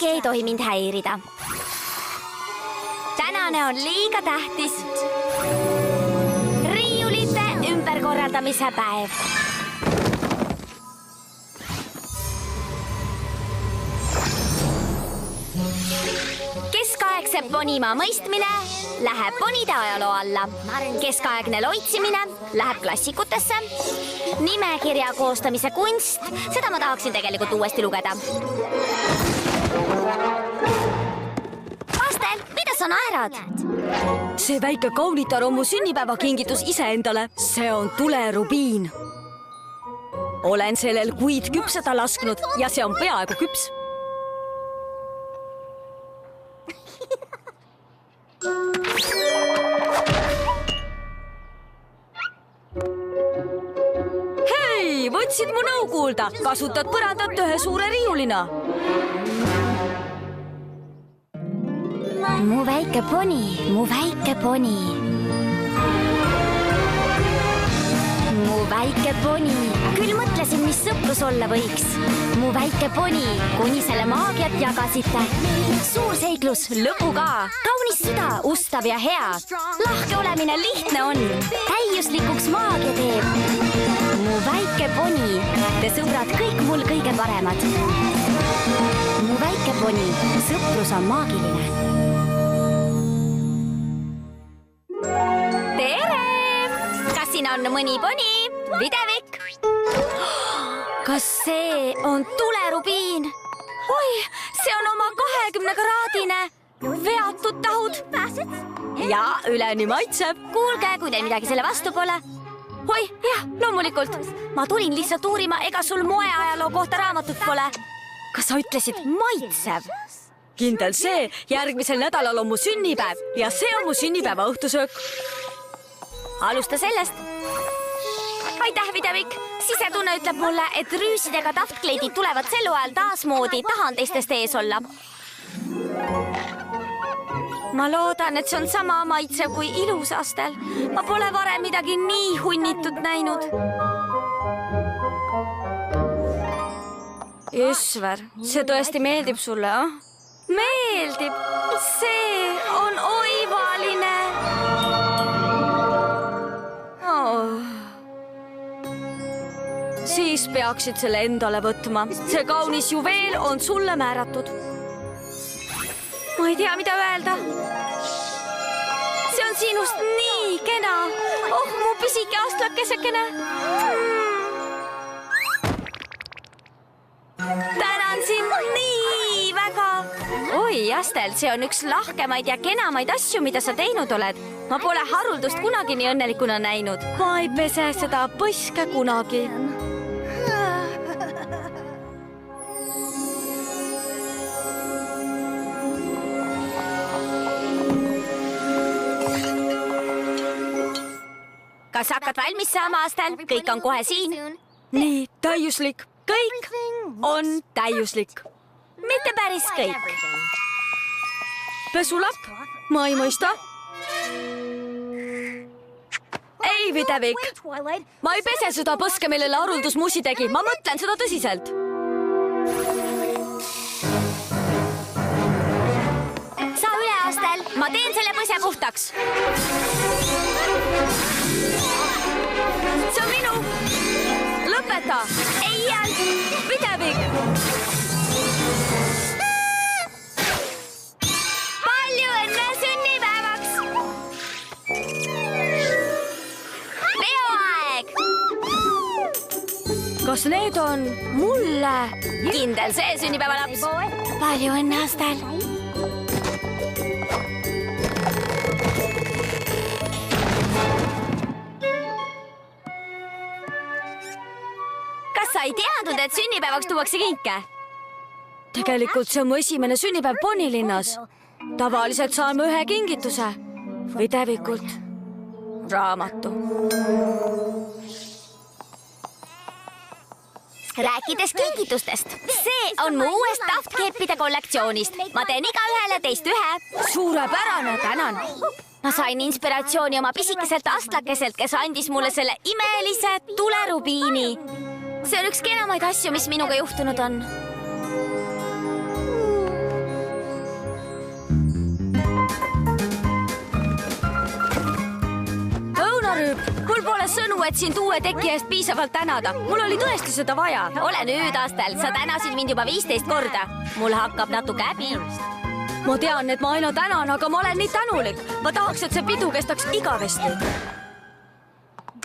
miski ei tohi mind häirida. Tänane on liiga tähtis. Riiulite ümberkorraldamise päev. Keskaegse ponimaa mõistmine läheb ponide ajaloo alla. Keskaegne loitsimine läheb klassikutesse. Nimekirja koostamise kunst, seda ma tahaksin tegelikult uuesti lugeda. Astel, mida sa naerad? See väike kaunitar on mu sünnipäevakingitus iseendale. See on tulerubiin. Olen sellel kuid küpseda lasknud ja see on peaaegu küps. Hei, võtsid mu nõu kuulda. Kasutad põrandat ühe suure riiulina. Mu väike poni, mu väike poni. Mu väike poni. Küll mõtlesin, mis sõprus olla võiks. Mu väike poni, kuni selle maagiat jagasite. Suur seiklus, lõpuga. Kaunis süda, ustav ja hea. Lahke olemine lihtne on. Täiuslikuks maagia teeb. Mu väike poni, te sõbrad kõik mul kõige paremad. Mu väike poni, sõprus on maagiline. Tere! Kas siin on mõni poni? Videvik! Kas see on tulerubiin? Oi, see on oma 20-kraadine. Veatud tahud. Ja üleni maitsev. Kuulge, kui teil midagi selle vastu pole. Oi, jah, loomulikult. Ma tulin lihtsalt uurima, ega sul moeajaloo kohta raamatut pole. Kas sa ütlesid maitsev? Kindel see, järgmisel nädalal on mu sünnipäev ja see on mu sünnipäeva õhtusöök. Alusta sellest. Aitäh, Videvik. Sisetunne ütleb mulle, et rüüsidega taftkleidid tulevad sel ajal taasmoodi, tahan teistest ees olla. Ma loodan, et see on sama maitsev kui ilus, Astel. Ma pole varem midagi nii hunnitut näinud. Jesver, see tõesti meeldib sulle, ah? Meeldib. See on oivaline. Siis peaksid selle endale võtma. See kaunis juveel on sulle määratud. Ma ei tea, mida öelda. See on sinust nii kena. Oh, mu pisike astlakesekene. Tänan sind nii väga. Oi, Astel, see on üks lahkemaid ja kenamaid asju, mida sa teinud oled. Ma pole haruldust kunagi nii õnnelikuna näinud. Ma ei pese seda põske kunagi. Kas hakkad valmis saama, Astel? Kõik on kohe siin. Nii, täiuslik. Kõik on täiuslik. Mitte päris kõik. Pesulapp? Ma ei mõista. Ei, Videvik. Ma ei pese seda põske, millele haruldus musi tegi. Ma mõtlen seda tõsiselt. Saa üle, Astel. Ma teen selle põse puhtaks. See on minu. Lõpeta. Ei, Videvik. Palju õnne sünnipäevaks. Peoaeg. Kas need on mulle? Kindel see sünnipäevalaps. Palju õnne, Astel. Kas sa ei teadnud, et sünnipäevaks tuuakse kinke? Tegelikult see on mu esimene sünnipäev Ponilinnas. Tavaliselt saame ühe kingituse. Videvikult. Raamatu. Rääkides kingitustest, see on mu uuest taftkeppide kollektsioonist. Ma teen igaühele teist ühe. Suurepärane, tänan. Ma sain inspiratsiooni oma pisikeselt astlakeselt, kes andis mulle selle imelise tulerubiini. See on üks kenamaid asju, mis minuga juhtunud on. mul pole sõnu, et sind uue teki eest piisavalt tänada. Mul oli tõesti seda vaja. Ole nüüd, Astel, sa tänasid mind juba 15 korda. Mul hakkab natuke häbi. Ma tean, et ma aina tänan, aga ma olen nii tänulik. Ma tahaks, et see pidu kestaks igavesti.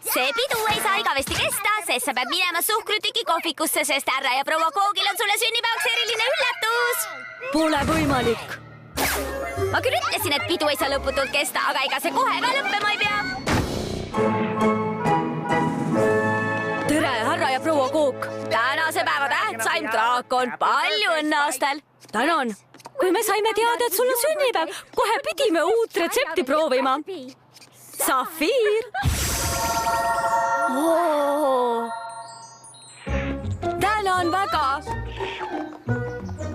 See pidu ei saa igavesti kesta, sest sa pead minema suhkrutiki kohvikusse, sest härra ja proua Koogil on sulle sünnipäevaks eriline üllatus. Pole võimalik. Ma küll ütlesin, et pidu ei saa lõputult kesta, aga ega see kohe ka lõppema ei pea. Tere, härra ja proua Kook. Tänase päeva tähtsaim draakon. Palju õnne, Astel. Tänan. Kui me saime teada, et sul on sünnipäev, kohe pidime uut retsepti proovima. Safiir. Tänan väga.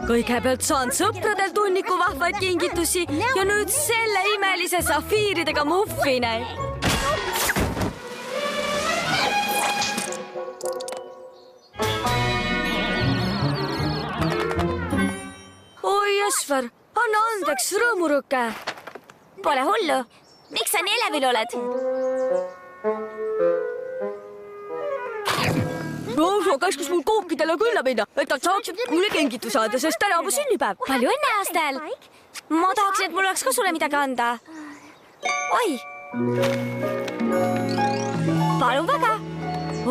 Kõigepealt saan sõpradel tunniku vahvaid kingitusi ja nüüd selle imelise safiiridega muffine. Oi, Jesper, anna andeks, rõõmurõke. Pole hullu. Miks sa nii elevil oled? Rosa käskus mul kookidele külla minna, et nad saaksid mulle kingitu saada, sest täna on mu sünnipäev. Palju õnne, Astel. Ma tahaksin, et mul oleks ka sulle midagi anda. Oi. Palun väga.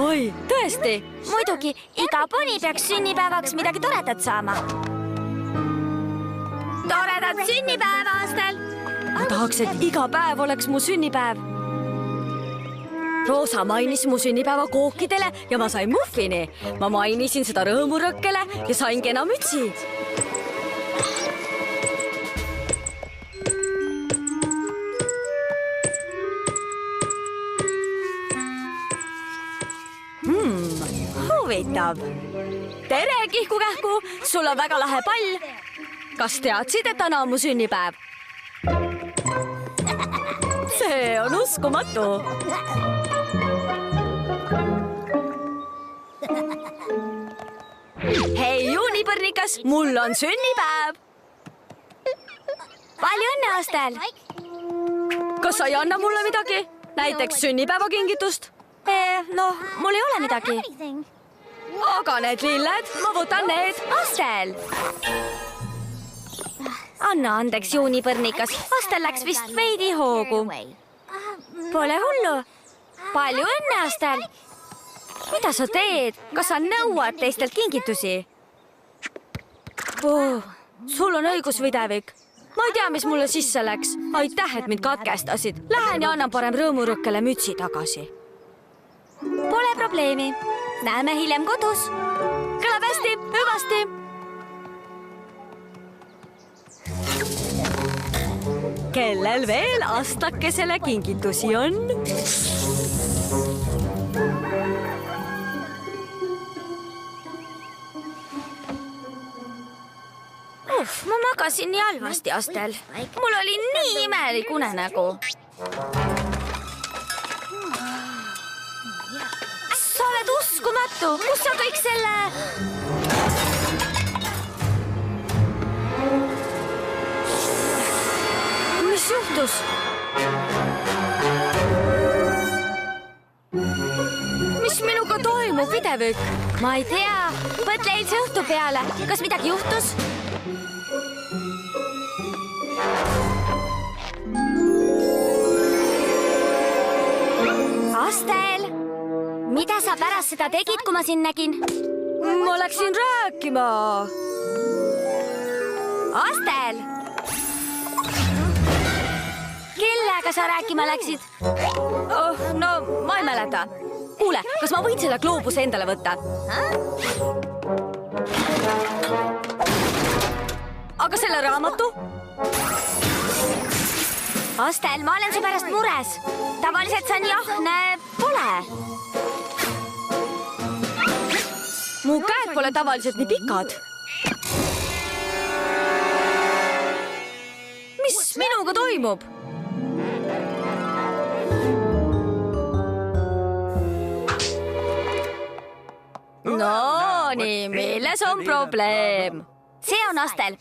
Oi, tõesti? Muidugi, iga poni peaks sünnipäevaks midagi toredat saama. Toredat sünnipäeva, Astel. Ma tahaks, et iga päev oleks mu sünnipäev. Rosa mainis mu sünnipäeva kookidele ja ma sain muffini. Ma mainisin seda rõõmurõkkele ja sain kena mütsi. Huvitav. Tere, Kihku-Kähku, sul on väga lahe pall. Kas teadsid, et täna on mu sünnipäev? See on uskumatu. Hei, juunipõrnikas, mul on sünnipäev. Palju õnne, Astel. Kas sa ei anna mulle midagi? Näiteks sünnipäevakingitust? Noh, mul ei ole midagi. Aga need lilled, ma võtan need. Astel. Anna andeks, juunipõrnikas. Astel läks vist veidi hoogu. Pole hullu. Palju õnne, Astel. Mida sa teed? Kas sa nõuad teistelt kingitusi? Sul on õigus, Videvik. Ma ei tea, mis mulle sisse läks. Aitäh, et mind katkestasid. Lähen ja annan parem rõõmurõkkele mütsi tagasi. Pole probleemi. Näeme hiljem kodus. Kõlab hästi, hüvasti. Kellel veel astakesele kingitusi on? Ma magasin nii halvasti, Astel. Mul oli nii imelik unenägu. Sa oled uskumatu. Kus sa kõik selle... Mis juhtus? Mis minuga toimub, Videvik? Ma ei tea. Mõtle eilse õhtu peale. Kas midagi juhtus? Astel, mida sa pärast seda tegid, kui ma sind nägin? Ma läksin rääkima. Astel! Kellega sa rääkima läksid? No, ma ei mäleta. Kuule, kas ma võin selle gloobuse endale võtta? Aga selle raamatu? Astel, ma olen su pärast mures. Tavaliselt sa nii ahne pole. Mu käed pole tavaliselt nii pikad. Mis minuga toimub? No nii, milles on probleem? See on Astel.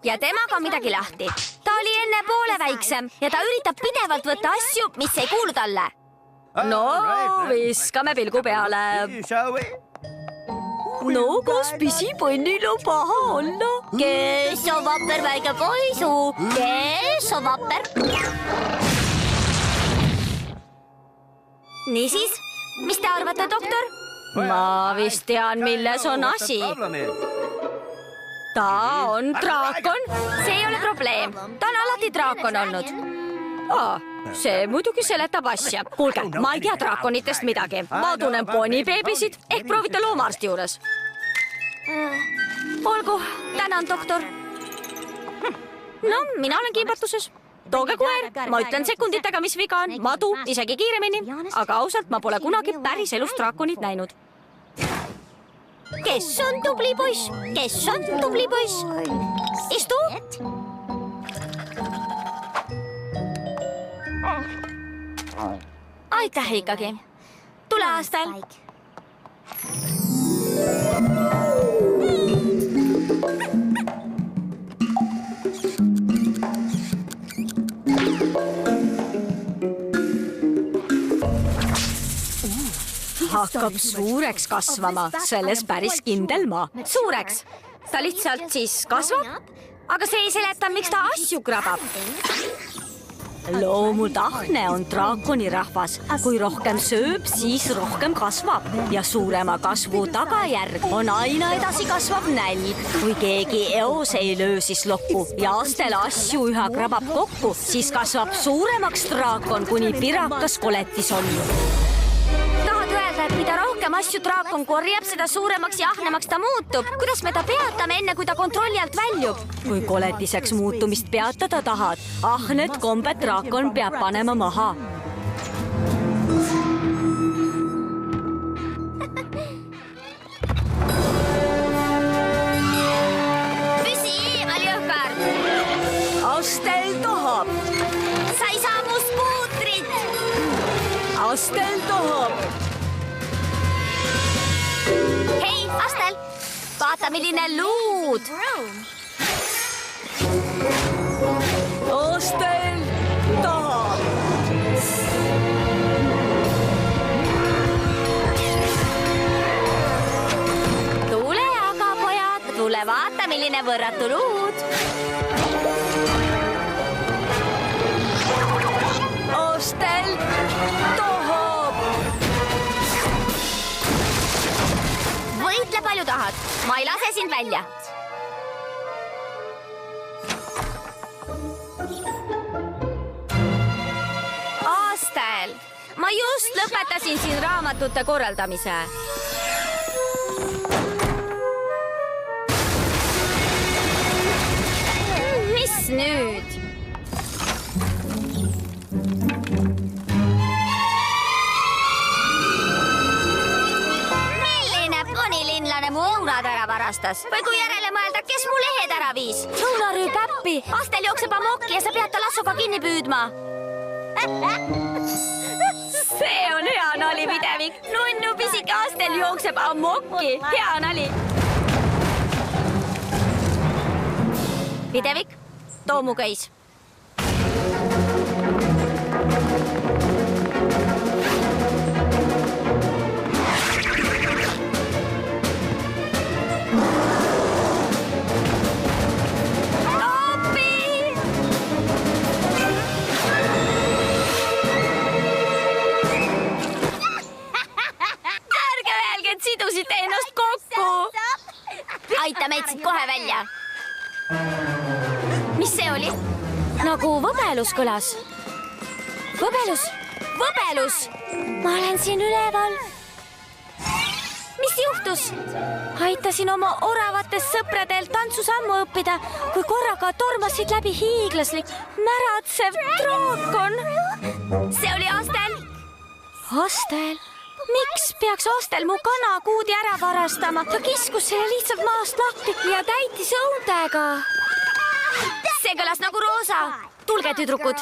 Ja temaga on midagi lahti. Ta oli enne poole väiksem ja ta üritab pidevalt võtta asju, mis ei kuulu talle. no viskame pilgu peale. No kas pisipõnnil on paha olla? Kes on vapper väike poisu? Kes on vapper? Niisiis, mis te arvate, doktor? Ma vist tean, milles on asi. Ta on draakon. See ei ole probleem. Ta on alati draakon olnud. See muidugi seletab asja. Kuulge, ma ei tea draakonitest midagi. Ma tunnen ponibeebisid, ehk proovite loomaarsti juures. Olgu, tänan, doktor. No, mina olen kimbatuses. Tooge koer, ma ütlen sekunditega, mis viga on. Madu, isegi kiiremini. Aga ausalt, ma pole kunagi päris elus draakonit näinud. Kes on tubli poiss? Kes on tubli poiss? Istu! Aitäh ikkagi. Tule, Astel. Hakkab suureks kasvama, selles päris kindel ma. Suureks. Ta lihtsalt siis kasvab, aga see ei seleta, miks ta asju krabab. Loomutahne on draakonirahvas. Kui rohkem sööb, siis rohkem kasvab. Ja suurema kasvu tagajärg on aina edasi kasvav nälg. Kui keegi eos ei löö, siis lokku ja Astel asju üha krabab kokku, siis kasvab suuremaks draakon, kuni pirakas koletis on. Tahad öelda, et mida rohkem asju draakon korjab, seda suuremaks ja ahnemaks ta muutub. Kuidas me ta peatame enne, kui ta kontrolli alt väljub? Kui koletiseks muutumist peatada tahad, ahnet kombed draakon peab panema maha. Püsi eemal, jõhkard! Astel tahab! Sa ei saa mu skuutrit! Astel tahab! Hei, Astel! Vaata, milline luud! Astel tahab! Tule aga, pojad! Tule vaata, milline võrratu luud! Astel tahab! Võitle palju tahad. Ma ei lase sind välja. Astel, ma just lõpetasin siin raamatute korraldamise. Mis nüüd? Mu õunad ära varastas. Või kui järele mõelda, kes mu lehed ära viis? Õunarüüp äppi! Astel jookseb amokki ja sa pead ta lassuga kinni püüdma. See on hea nali, Pidevik. Nunnu pisike Astel jookseb amokki. Hea nali. Pidevik, too mu köis. Sidusite ennast kokku. Aita meid siit kohe välja. Mis see oli? Nagu võbelus kõlas. Võbelus? Võbelus! Ma olen siin üleval. Mis juhtus? Aitasin oma oravatest sõpradel tantsusammu õppida, kui korraga tormasid läbi hiiglaslik, märatsev draakon. See oli Astel? Astel? Miks peaks Astel mu kanakuudi ära varastama? Ta kiskus selle lihtsalt maast lahti ja täitis õuntega. See kõlas nagu Roosa. Tulge, tüdrukud.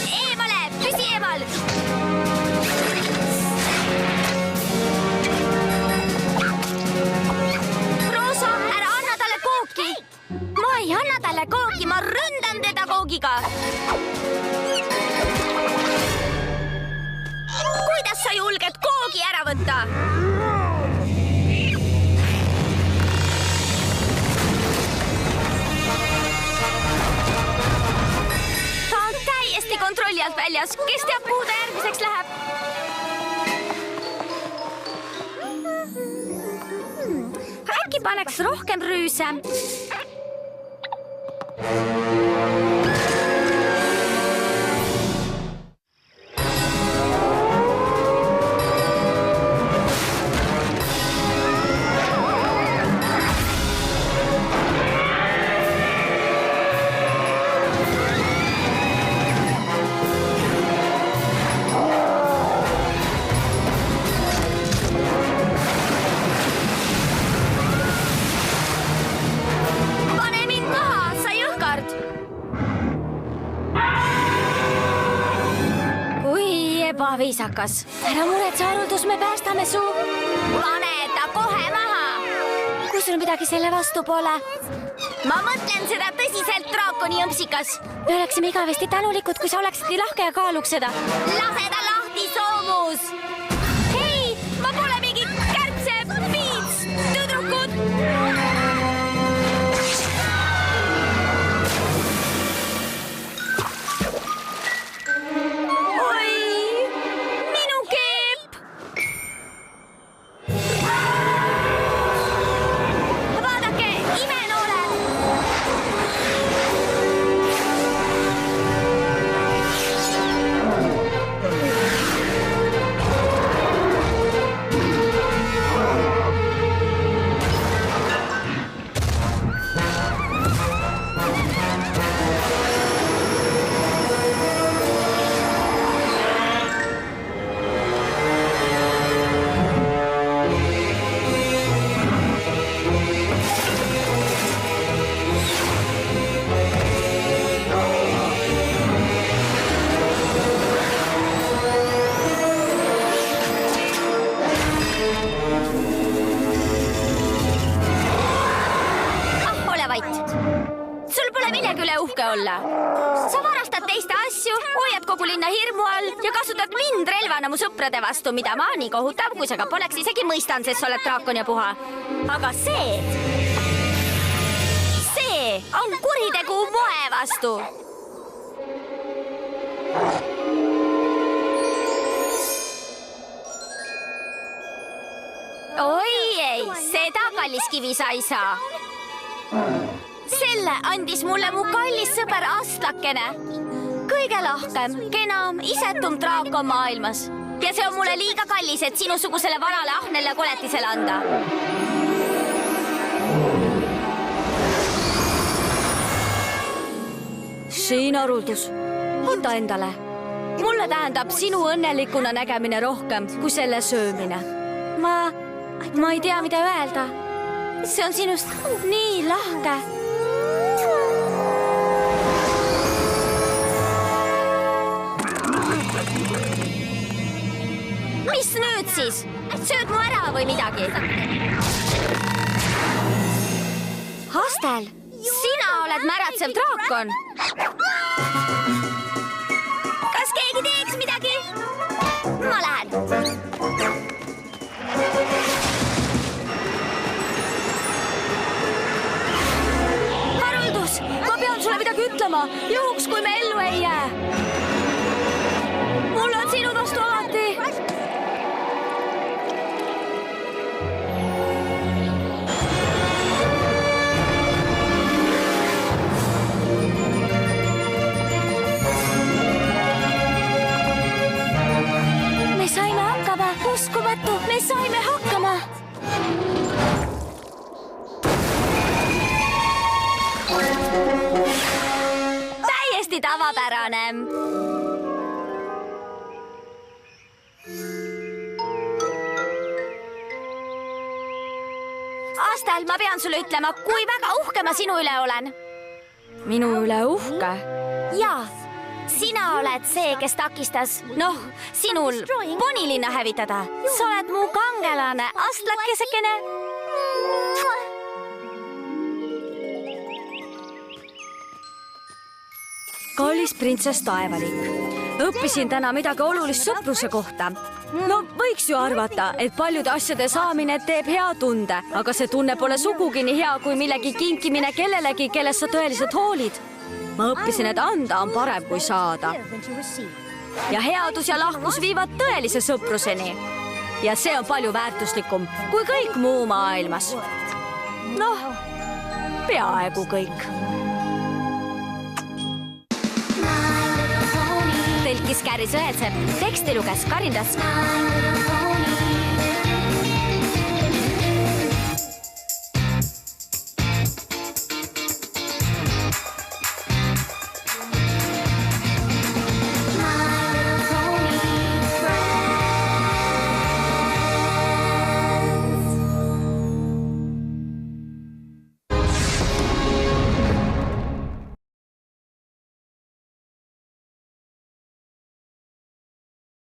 Eemale, püsi eemal. Roosa, ära anna talle kooki. Ma ei anna talle kooki, ma ründan teda koogiga. võtta. Ta on täiesti kontrolli alt väljas. Kes teab, kuhu ta järgmiseks läheb? Äkki paneks rohkem rüüse? Viisakas. Ära muretse, Haruldus, me päästame su. Pane ta kohe maha. Kui sul midagi selle vastu pole? Ma mõtlen seda tõsiselt, draakoni õmpsikas. Me oleksime igavesti tänulikud, kui sa oleksid nii lahke ja kaaluks seda. Lase ta lahti, soomus! Hei, ma pole mingi kärtse, piits, tüdrukud! Olla. Sa varastad teiste asju, hoiad kogu linna hirmu all ja kasutad mind relvana mu sõprade vastu, mida ma nii kohutav, kui sa ka poleks isegi mõistan, sest sa oled draakon ja puha. Aga see on kuritegu moe vastu. Oi ei, seda kalliskivi sa ei saa. Selle andis mulle mu kallis sõber Astlakene. Kõige lahkem, kenam, isetum draakon maailmas. Ja see on mulle liiga kallis, et sinusugusele vanale ahnele koletisele anda. Siin, Haruldus, võta endale. Mulle tähendab sinu õnnelikuna nägemine rohkem kui selle söömine. Ma ei tea, mida öelda. See on sinust nii lahke. Mis nüüd siis? Sööd mu ära või midagi? Astel, sina oled märatsev draakon. Kas keegi teeks midagi? Ma lähen. Haruldus, ma pean sulle midagi ütlema, juhuks kui me ellu ei jää. Mul on sinu vastu alati. Me saime hakkama, uskumatu, me saime hakkama. Täiesti tavapärane. Astel, ma pean sulle ütlema, kui väga uhke ma sinu üle olen. Minu üle uhke? Jaa. Sina oled see, kes takistas, sinul ponilinna hävitada. Sa oled mu kangelane, Astlakesekene. Kallis printsess Taevalik, õppisin täna midagi olulist sõpruse kohta. No võiks ju arvata, et paljude asjade saamine teeb hea tunde, aga see tunne pole sugugi nii hea kui millegi kinkimine kellelegi, kellest sa tõeliselt hoolid. Ma õppisin, et anda on parem kui saada. Ja headus ja lahkus viivad tõelise sõpruseni. Ja see on palju väärtuslikum kui kõik muu maailmas. Noh, peaaegu kõik. Tõlkis Käri Sõelsepp, teksti luges Karin Rask.